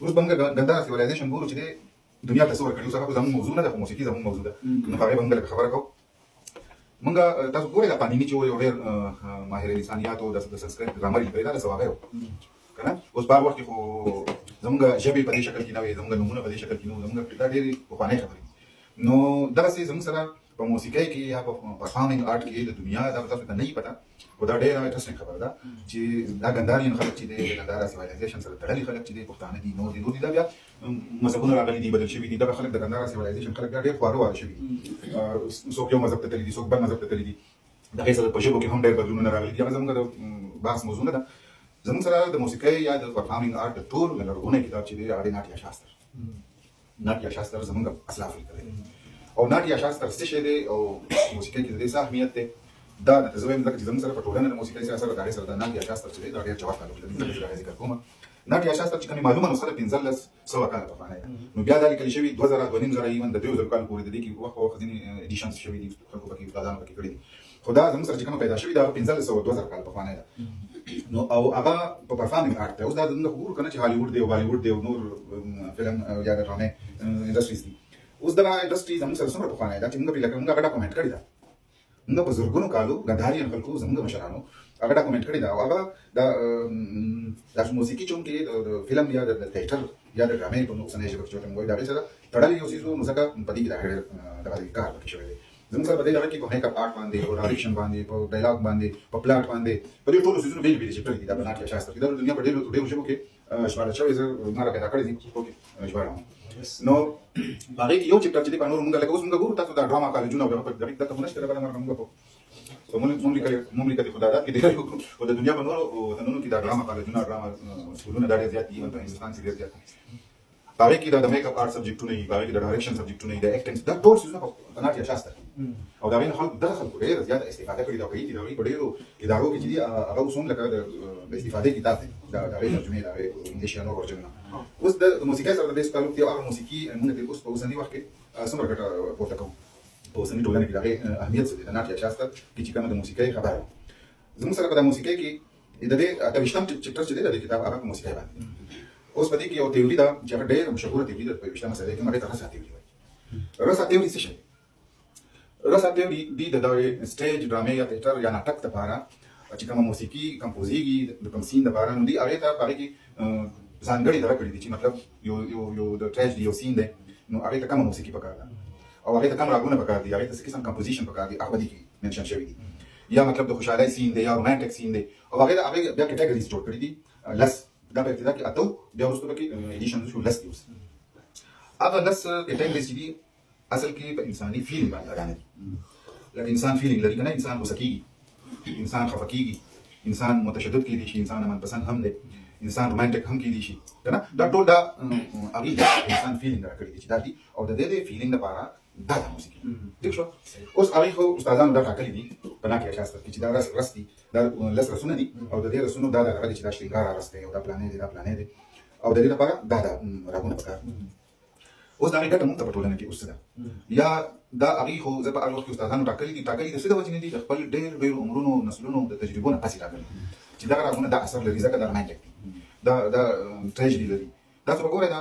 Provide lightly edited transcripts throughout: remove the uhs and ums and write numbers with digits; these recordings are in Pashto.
اوس بنګ ګندا سیویلایزیشن ګورو چې دنیا ته څور کړي اوس هغه زموږ موضوع نه ده، خو موسیقي زموږ موضوع ده. نو هغه باندې خبره کوو. مونږ تاسو ګورئ دا پانینی چې یو ډېر ماهر لسانیات او د سنسکرت ګرامر لیکلی دا څه واغی کنه. اوس په وخت کې خو زموږ ژبې په دې شکل کې نه وي، زموږ نومونه په دې شکل کې نه وو، زموږ دا ډېرې پخوانۍ خبرې. نو دغسې زموږ سره په موسیقۍ کې یا په پرفارمینګ آرټ کې د دنیا دا تاسو ته نه وي پته، خو دا ډېره انټرسټینګ خبره ده چې دا ګنداریان خلک چې دی د ګندارا سیویلایزیشن سره تړلي خلک چې دی پښتانه دي، نور دي دا بیا مذهبونه راغلي دي، بدل شوي دي. دغه خلک د ګندارا سیویلایزیشن خلک بیا ډېر خواره واره شوي دي. څوک یو مذهب ته تللي دي، څوک بل مذهب ته تللي دي. د هغې سره په ژبو کې هم ډېر بدلونونه راغلي دي. هغه زموږ د بحث موضوع نه ده. زموږ سره د موسیقۍ یا د پرفارمینګ آرټ د ټول لرغونی کتاب چې دی هغه دی ناټیا شاستر. ناټیا شاستر زموږ اسلاف لیکلی دی. او ناټیا شاستر څه شی دی او موسیقۍ کې د دې څه اهمیت دی، دا درته زه وایم ځکه چې زموږ سره په ټولنه د موسیقۍ سره د هغې سره د ناټیا شاستر چې دی دا ډېر جواب تعلق لري. ځکه چې هغه ذکر کومه ناټیا شاستر چې کومې معلومه نسخه ده 1500 کاله پخوانی ده. نو بیا دا لیکل شوي 2000 2000 ایون د 2000 کال پورې د دې کې وخت په وخت ځینې ایډیشنز شوي دي، خلکو پکې استادانو پکې کړي دي. خو دا زموږ سره چې کومه پیدا شوي دا 1500 2000 کال پخوانی ده. نو او هغه په پرفارمینګ آرټ دی. اوس دا زموږ خو ګورو که نه چې هالیوډ دی او بالیوډ دی او نور فلم یا د ډرامې انډسټریز دي. اوس دغه انډسټري زموږ سره څومره پخوانی ده چې موږ پرې لکه موږ هغه ډاکومنټ کړې ده. موږ په زرګونو کالو ګندهاریان خلکو زموږ مشرانو هغه ډاکومنټ کړې ده. او هغه د موسیقي چونکې د فلم یا د تیاتر یا د ډرامې په اوسنۍ ژبه کې چې ورته موږ وایو د هغې سره تړلی یو څیز و. نو ځکه په دې کې دغه کار پکې شوی دی. زموږ سره په دې ډول کې په میک اپ آرټ باندې، په ډایرکشن باندې، په ډایلاګ باندې، په پلاټ باندې، په دې ټولو څیزونو بېلې بېلې چې کړي دي دا په ناټیا شاستر کې. دا د دنیا په ډېرو ژبو کې ژباړل شوی. زه ما را پیدا کړی دي پښتو کې ژباړم. نو په هغې کې یو چپټر چې دی په نورو موږ لکه اوس موږ ګورو تاسو دا ډراما کالجونه او دغه دلته خو نشته لکه موږ مونږ لیکلي خو دا کې دی خو د دنیا په نورو وطنونو کې دا ډراما کالجونه ډراما سکولونه دا ډېر زیات دي. په هندوستان کې ډېر زیات دي. په هغې کې د میک اپ آرټ سبجیکټونه وي، په هغې کې د ډایرکشن سبجیکټونه وي، د اکټینګ، دا ټول څیزونه په ناټیا شاستر او د هغې نه دغه خلکو ډېره زیاته استفاده کړې ده او کوي دي. د هغوی په ډېرو ادارو کې چې دي هغه اوس هم لکه د استفادې کتاب دی د هغې ترجمې د هغې انګلیش یا نور ورجنونه. اوس د موسیقۍ سره د دې تعلق دی او هغه موسیقي موږ ته اوس په اوسني وخت کې څومره ګټه پورته کوو په اوسني ټولنه کې د هغې اهمیت څه دی د ناټیا شاستر کې چې کومه د موسیقۍ خبره زموږ سره په د موسیقۍ کې د دې 28 چپټر چې دی د دې کتاب هغه په موسیقۍ باندې. اوس په دې کې یو تیوري ده چې هغه ډېره مشهوره تیوري ده په 28مه صدۍ کې، هغې ته رسا تیوري وایي. رسا تیوري څه شی دی؟ رسا تیوري د دغه سټیج ډرامې یا تیاتر یا ناټک دپاره چې کومه موسیقي کمپوزیږي د کوم سین دپاره، نو دوی هغې ته په هغې کې ځانګړې دغه کړي دي چې مطلب یو د ټریجډي یو سین دی، نو هغې ته کومه موسیقي پکار ده او هغې ته کوم راګونه پکار دي، هغې ته څه قسم کمپوزیشن پکار دي، هغه په دې کې منشن شوي دي. یا مطلب د خوشحالۍ سین دی یا رومانټیک سین دی او هغې بیا کټګریز جوړ کړي دي. لس دا په ابتدا کې اته بیا وروسته پکې ایډیشن شو لس دي. اوس هغه لس کټګریز چې دي اصل کې په انساني فیلینګ باندې لګانې دي. لکه انسان فیلینګ لري که نه، انسان غوسه کېږي، انسان خفه کېږي، انسان متشدد کېدی شي، انسان امنپسند هم دی، انسان رومانټیک هم کېدی شي که نه. دا ټول دا هغې انسان فیلینګ راکړي دي چې دا دي او د دې فیلینګ لپاره دا د موسیقي ٹھیک شو. اوس هغې خو استادانو دا ټاکلي دي په ناټیا شاستر کې چې دا رس دي، دا لس رسونه دي او د دې رسونو دا دغه دی چې دا شرینګاره رس دی او دا پلانې دی دا پلانې دی او د دې لپاره دا راګونه پکار. اوس د هغې ګټه موږ ته په ټولنه کې اوس څه ده؟ یا دا هغې خو زه په هغه وخت کې استادانو ټاکلي دي د څه د وجې نه دي؟ د خپل ډېرو عمرونو نسلونو د تجربو نه پسې راغلي چې دغه راګونه دا اثر لري ځکه دا رومانټیک دي، دا ټریجډي لري. تاسو به ګورئ دا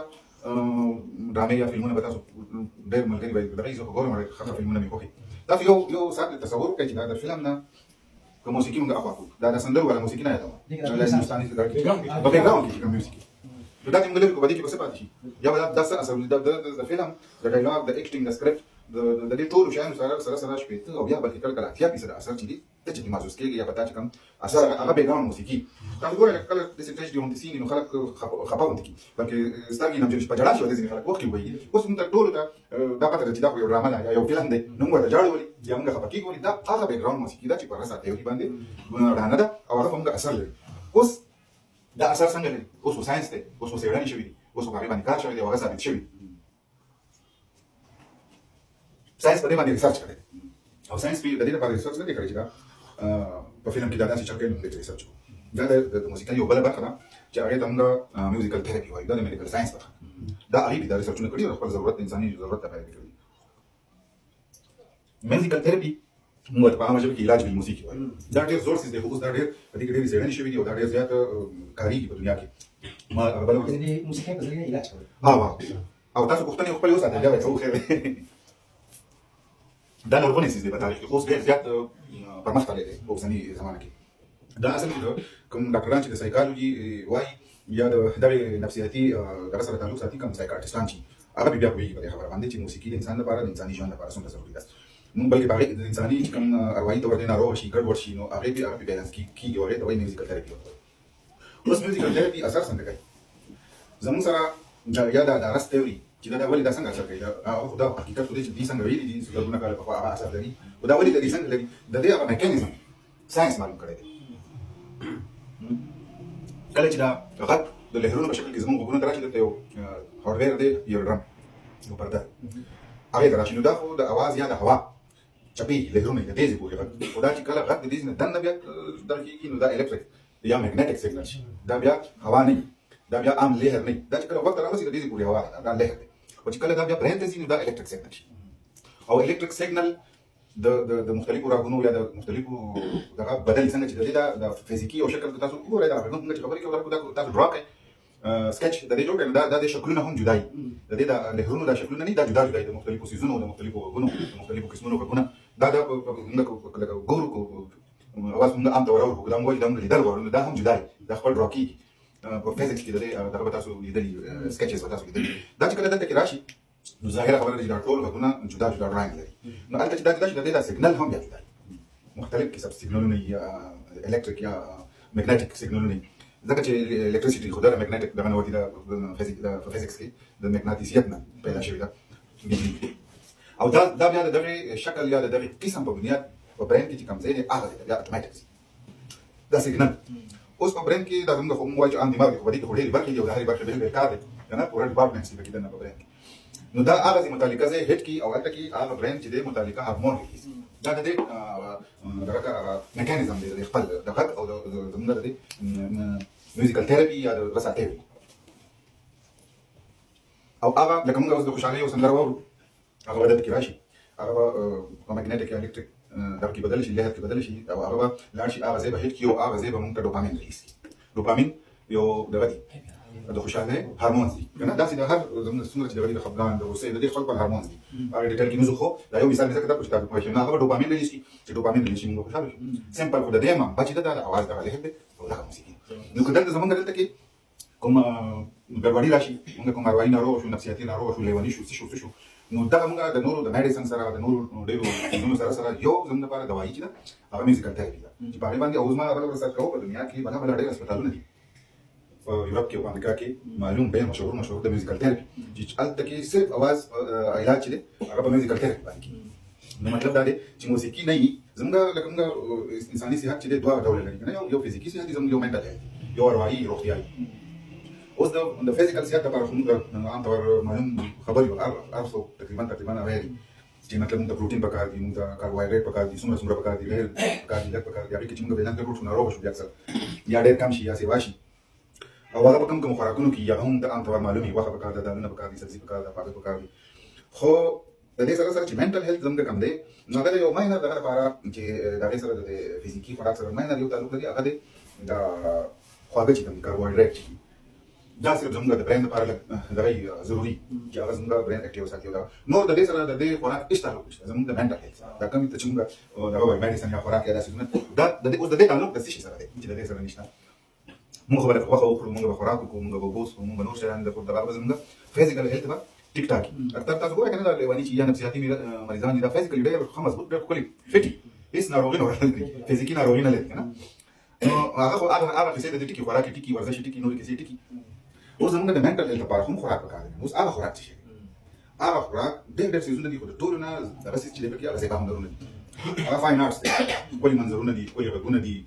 ډرامې یا فلمونه به تاسو ډېر ملګري وایي دغې زه خو ګورم ښه فلمونه مې خوښي. تاسو یو ساعت تصور وکړئ چې دا د فلم نه که موسیقي موږ اخوا کړو، دا د سندرو والا موسیقي نه یادوم، هندوستاني په بیک ګراونډ کې چې کوم میوزیک نو دا چې موږ لرو په دې کې به څه پاتې شي؟ یا به دا څه اثر د فلم د ډایلاګ د اکټینګ د سکرپټ د دې ټولو شیانو سره شپېته او بیا بلکې کله کله 80% اثر چې دي ته چې محسوس کېږي یا په تا چې کوم اثر هغه بیک ګراونډ موسیقي. تاسو ګورئ لکه کله داسې ټریجډي غوندې سین نو خلک خفه غوندې کېږي بلکې سترګې نه په ژړا شي او داسې خلک وخت کې وایي. اوس موږ ته ټولو ته دا پته ده چې دا خو یو ډرامه ده یا یو فلم دی، نو موږ ورته ژاړو ولې یا موږ خفه کېږو ولې؟ دا هغه بیک ګراونډ موسیقي ده چې په رسا تیوري باندې ډانه ده او هغه په موږ اثر لري. اوس دا اثر څنګه لري؟ اوس خو ساینس دی، اوس خو څېړنې شوي دي، اوس خو په هغې باندې کار شوی دی او هغه ثابت شوي دي. ساینس په دې باندې ریسرچ کړی او ساینس د دې لپاره ریسرچ نه دی کړی چې دا په فلم کې دا داسې چل کوي نو دې ریسرچ وکړو. دا د موسیقۍ یو بله برخه ده چې هغې ته موږ میوزیکل تھراپي وایو، دا د میډیکل ساینس برخه دا هغې دا ریسرچونه کړي او خپل ضرورت انساني ضرورت ته پیدا کړي. میوزیکل تھراپي موږ ته په عامه ژبه کې علاج بالموسیقي وایو. دا ډېر زوړ څیز دی خو اوس دا ډېر په دې کې ډېرې څېړنې شوي دي او دا ډېر زیات کارېږي په دنیا کې ما غبلو دې موسیقي په ځای علاج کوي او تاسو پوښتنه خپل وساته بیا به خیر دا لرغونی سیس دی په تاریخ کې اوس ډېر زیات پرمختګ لري په اوسني زمانه کې دا اصل کې کوم ډاکټران چې د سایکالوجي وایي یا د نفسیاتي دغه سره تعلق ساتي کوم سایکاټریسټان چې هغه بیا پوهېږي په دې خبره باندې چې موسیقي د انسان لپاره د انساني ژوند لپاره څومره ضروري ده نو بلکې هغې د انساني چې کوم اروايي طور باندې ناروغ شي ګډوډ شي نو هغې پې بیلانس کېږي او هغې ته وایي میوزیکل تھراپي اوس میوزیکل تھراپي اثر څنګه کوي زموږ سره یا د رس تیوري چې دا ولې دا څنګه اثر کوي هغه خو دا حقیقت خو دی چې دوی څنګه ویلي دي زرګونه کاله پخوا هغه اثر لري خو دا ولې د دې څنګه لري د دې هغه میکانیزم ساینس معلوم کړی دی کله چې دا غږ د لهرونو په شکل کې زموږ غوږونو ته راشي دلته یو هارډویر دی یو ډرم یو پرده هغې ته راشي نو دا خو د اواز یا د هوا چپې لهرونه د تیزې پورې غږ خو دا چې کله غږ د دې نه دننه بیا دغه کېږي نو دا الکتریک یا میګنیټک سیګنل شي دا بیا هوا نه دا بیا عام لهر نه دا چې کله وخت راوځي د دې پورې هوا ده دا لهر دی او چې کله دا بیا برین ته ځي نو دا الکتریک سیګنل شي او الکتریک سیګنل د مختلفو راګونو یا د مختلفو دغه بدل څنګه چې د دې د فزیکي او شکل تاسو وګورئ دا موږ چې خبرې کوو تاسو ډرا کړئ سکیچ د دې جوړ کړئ دا د شکلونه هم جدا دي د دې د لهرونو د شکلونه نه دا جدا دي د مختلفو سیزونو د مختلفو غوږونو د مختلفو قسمونو غوږونه دا موږ ګورو کو اواز موږ عام طور اورو دا موږ د لیدل غواړو دا هم جدا دي دا خپل ډرا کېږي په فزیکس کې د دې دغه تاسو لیدلي سکیچز به تاسو لیدلي دا چې کله دلته کې راشي نو ظاهره خبره ده چې دا ټول غږونه جدا جدا رنګ لري نو هلته چې دا جدا شي د دې دا سیګنل هم بیا جدا دي مختلف قسم سیګنلونه یا الکتریک یا میګنیټک سیګنلونه ځکه چې الکتریسيټي خو دا میګنیټک دغه نه وتی د فزیکس کې د مقناطیسیت نه پیدا شوې ده او دا بیا د دغه شکل یا د دغه قسم په بنیاد په برین کې چې کوم ځای دی هغه دی بیا اتوماتیک دا سیګنل اوس په برین کې دا موږ خو موږ وایو چې عام دماغ دی خو په دې کې خو ډېرې برخې دي او د هرې برخې بېل بېل کار دی که نه پوره ډپارټمنټس دي پکې دننه په برین کې نو دا هغه ځای متعلقه ځای هیډ کې او هلته کې هغه برین چې دی متعلقه هارمون ریلیز دا د دې دغه میکانیزم دی د خپل د غږ او زموږ د دې میوزیکل تھراپي یا د رسا تھراپي او هغه لکه موږ اوس د خوشحالۍ یو سندره واورو هغه به دلته کې راشي هغه به په میګنیټک یا الکتریک دغه کې بدل شي لهر کې بدل شي او هغه به لاړ شي هغه ځای به هیټ کړي او هغه ځای به موږ ته ډوپامین ریلیز کړي ډوپامین یو دغه دی د خوشحالۍ هارمونز دي که نه داسې د هر زموږ څومره چې دغه دي د خفګان د غوسې د دې خپل هارمونز دي هغه ډیټیل کې نه ځو خو دا یو مثال مې ځکه درکړو چې تاسو پوه شئ نو هغه به ډوپامین ریلیز کړي چې ډوپامین ریلیز شي موږ خوشحاله شو سمپل خو د دې هم بچي ده د اواز دغه لهر دی او دغه موسیقي نو که دلته زموږ دلته کې کوم ګډوډي راشي موږ کوم اروايي ناروغ شو نفسیاتي ناروغ شو لیوني شو څه شو نو دغه موږ د نورو د میډیسن سره د نورو ډېرو څیزونو سره یو زموږ لپاره دوايي چې ده هغه میوزیکل تھراپي ده چې په هغې باندې اوس ما بله ریسرچ کوو په دنیا کې بله بله ډېر هسپتالونه دي په یورپ کې او په امریکا کې معلوم به مشهور د میوزیکل تھراپي چې هلته کې صرف اواز علاج چې دی هغه په میوزیکل تھراپي باندې کېږي نو مطلب دا دی چې موسیقي نه وي زموږ لکه موږ انساني صحت چې دی دوه ډوله لري که نه یو فزیکي صحت دی زموږ یو منټل هیلث یو اروايي روغتیا اوس د فزیکل صحت لپاره خو موږ عام طور معلوم خبر یو هر څوک تقریبا اویر چې مطلب موږ ته پروټین پکار دي موږ ته کاربوهایډریټ پکار دي څومره پکار دي ډېر پکار دي لږ پکار دي هغې کې چې موږ بیلانس ګډوډ شو ناروغه شو بیا اکثر یا ډېر کم شي یا سیوا شي او هغه په کوم خوراکونو کې یا هم د عام طور معلوم وي غوښه پکار ده دالونه پکار دي سبزي پکار ده خواږه پکار دي خو د دې سره چې منټل هیلث زموږ کم دی نو هغه یو ماینر دغه لپاره چې د هغې سره د فزیکي خوراک سره ماینر یو تعلق لري هغه دی د خواږه چې کوم کاربوهایډریټ دا صرف زموږ د برین لپاره دغه ضروري چې هغه زموږ برین اکټیو ساتي نور د دې سره د دې خوراک هېڅ تعلق نشته زموږ د منټل هیلث دا کوم چې موږ دغه وایو میډیسن یا خوراک یا داسې څیزونه دا اوس د دې تعلق د څه شي سره دی چې د دې سره نشته موږ به غوښه وخورو موږ به خوراک وکړو موږ به اوبه وڅښو موږ به نور شیان د دغه به زموږ فزیکل هیلث به ټیک ټاک اکثر تاسو ګورئ که نه دا لیوني چې یا نفسیاتي مریضان دي دا فزیکلي ډېر ښه مضبوط ډېر ښکلي فټي هېڅ ناروغي نه ورلري فزیکي ناروغي نه لري که نه نو هغه خو هغه کیسې د ټکي خوراک ټکي ورزش ټکي نورې کیسې ټکي اوس زموږ د منټل هیلث لپاره هم خوراک پکار دی اوس هغه خوراک څه شی هغه خوراک ډېر څیزونه دي خو د ټولو نه دغه څیز چې دی پکې هغه زیبا هنرونه دي هغه فاین آرټس دی ښکلي منظرونه دي ښکلي غږونه دي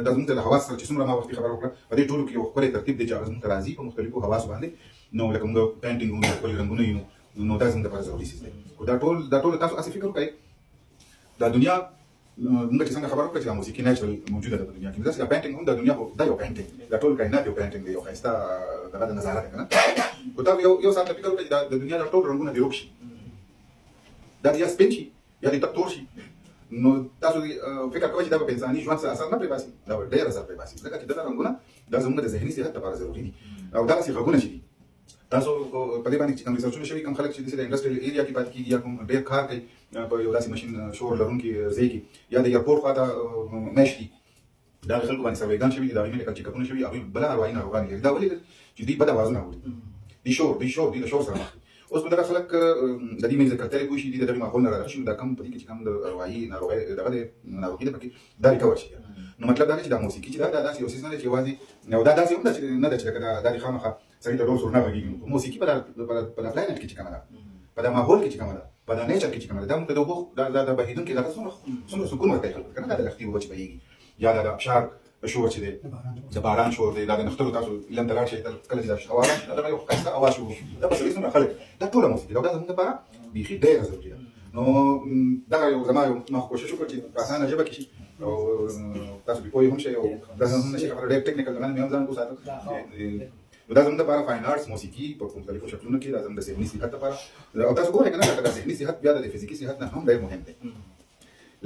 دا زموږ د حواس سره چې څومره ما وختي خبره وکړه په دې ټولو کې یو ښکلی ترتیب دی چې هغه زموږ ته راځي په مختلفو حواسو باندې نو لکه موږ پینټینګ ومو ښکلي رنګونه وینو نو دا زموږ دپاره ضروري څیز دی خو دا ټول تاسو هسې فکر وکړئ دا دنیا موږ چې څنګه خبره وکړه چې دا موسیقي نیچرل موجوده ده په دنیا کې داسې دا پینټینګ هم د دنیا دا یو پینټینګ دا ټول کائنات یو پینټینګ دی یو ښایسته دغه د نظاره دی که نه خو تا یو ساعت فکر وکړه چې د دنیا دا ټول رنګونه دې روک شي دا دې یا سپین شي یا دې تک تور شي نو تاسو فکر کوئ چې دا په انساني ژوند سره اثر نه پرې باسي دا ډېر اثر پرې باسي ځکه چې دا رنګونه دا زموږ د ذهني صحت لپاره ضروري دي او دغسې غږونه چې دي تاسو په دې باندې چې کوم ریسرچونه شوي کوم خلک چې د انډسټریل ایریا کې پاتې کېږي یا کوم ډېر کار کوي په یو داسې ماشین شور لرونکي ځای کې یا د ایرپورټ خواته میشت دي دا خلکو باندې سروېګان شوي دي د هغوی میډیکل چیکاپونه شوي هغوی بله اروايي ناروغان لري دا ولې چې دوی بد اوازونه اوري دوی له شور سره مخ دي اوس به دغه خلک د دې مینځ کتلې پوه شي دي د دغې ماحول نه رارغ شي دا کم په دې کې چې کوم د اروايي ناروغۍ دغه د ناروغي ده پکې دا ریکور شي نو مطلب دا دی چې دا موسیقي چې دا داسې یو څیز نه دی چې یوازې او دا داسې هم ده چې نه ده چې لکه دا دې خامخا سړي ته ډول سور نه غږېږي نو موسیقي په دا پلانټ کې چې کومه ده په دا ماحول کې چې کومه ده په دا نیچر کې چې کومه ده دا موږ ته د اوبو دا بهېدونکي دغه څومره سکون ورکوي خلکو که نه دا د لښتي اوبه چې بهېږي یا دا د ابشار شور چې دی د باران شور دی دا د نښترو تاسو علم ته لاړ شئ کله چې دا هوا راشي دغه یو ښایسته اواز شروع شي دا به سړي څومره خلک دا ټوله موسیقي ده او دا زموږ لپاره بیخي ډېره ضروري ده نو دغه یو زما ما کوشش وکړ چې په اسانه ژبه کې شي او تاسو پرې پوه هم شئ او داسې هم نه شي خبره ډېر ټکنیکل ده مې هم ځان وساتم نو دا زموږ لپاره فاین آرټس موسیقي په مختلفو شکلونو کې دا زموږ د ذهني صحت لپاره او تاسو ګورئ که نه لکه د ذهني صحت بیا د فزیکي صحت نه هم ډېر مهم دی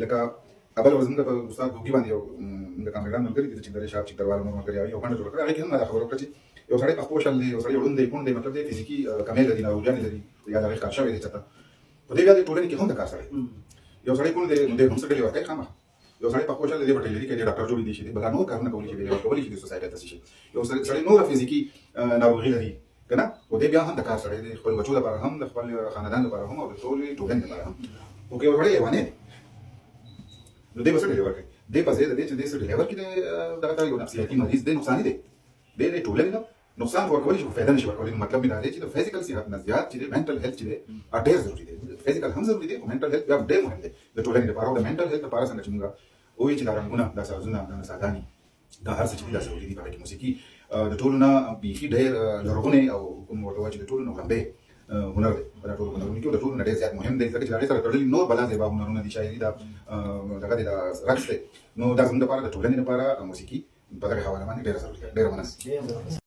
لکه اول ورځ موږ په استاد ګوګي باندې یو د کامرګرام ملګري دي چې د شاپ چې دروازه مو ملګري یو غونډه جوړه کړه هغې کې هم دا خبره وکړه چې یو سړی په خپل شل دی یو سړی ړوند دی کونډ دی مطلب دی فزیکي کمې لري ناروغیانې لري یا د هغې ښکار شوی دی چېرته په دې بیا د ټولنې کې هم د کار سړی یو سړی کونډ دی نو دی هم څه ډلې ورکوي خامخا یو سړی په خپل شل دی به ټیلري کوي ډاکټر جوړېدی شي دی بله نور کارونه کولی شي دی ورکولی شي د سوسایټۍ ته شي یو سړی نوره فزیکي ناروغي لري که نه او دی بیا هم د کار سړی دی خپل بچو لپاره هم د خپل خاندان لپاره هم او د ټولې ټولنې لپاره هم خو که یو سړی حیواني دی نو دی به څه ډلې ورکوي دی په ځای د دې چې دی څه ډلې ورکړي دغه ته یو نفسیاتي مریض دی نقصاني دی دی د ټولنې ته نقصان ورکولی شي خو فایده نشي ورکولی نو مطلب مې دا دی چې د فزیکل صحت نه زیات چې دی منټل هیلث چې دی ډېر ضروري دی فزیکل هم ضروري دی خو منټل هیلث بیا ډېر مهم دی د ټولنې لپاره او د منټل هیلث لپاره څنګه چې موږ وایو چې دا رنګونه دا سازونه دا نڅاګانې دا هر څه چې دي دا ضروري دي په هغې کې موسیقي د ټولو نه بیخي ډېر لرغونی او کوم ورته وایي چې د ټولو نه وړاندې هنر دی په دا ټولو هنرونو کې د ټولو نه ډېر زیات مهم دی ځکه چې د هغې سره تړلي نور بلا ځایبه هنرونه دي شاعري ده دغه دی دا رقص دی نو دا زموږ لپاره د ټولنې لپاره موسیقي په دغې حواله باندې ډېره ضروري ده ډېره مننه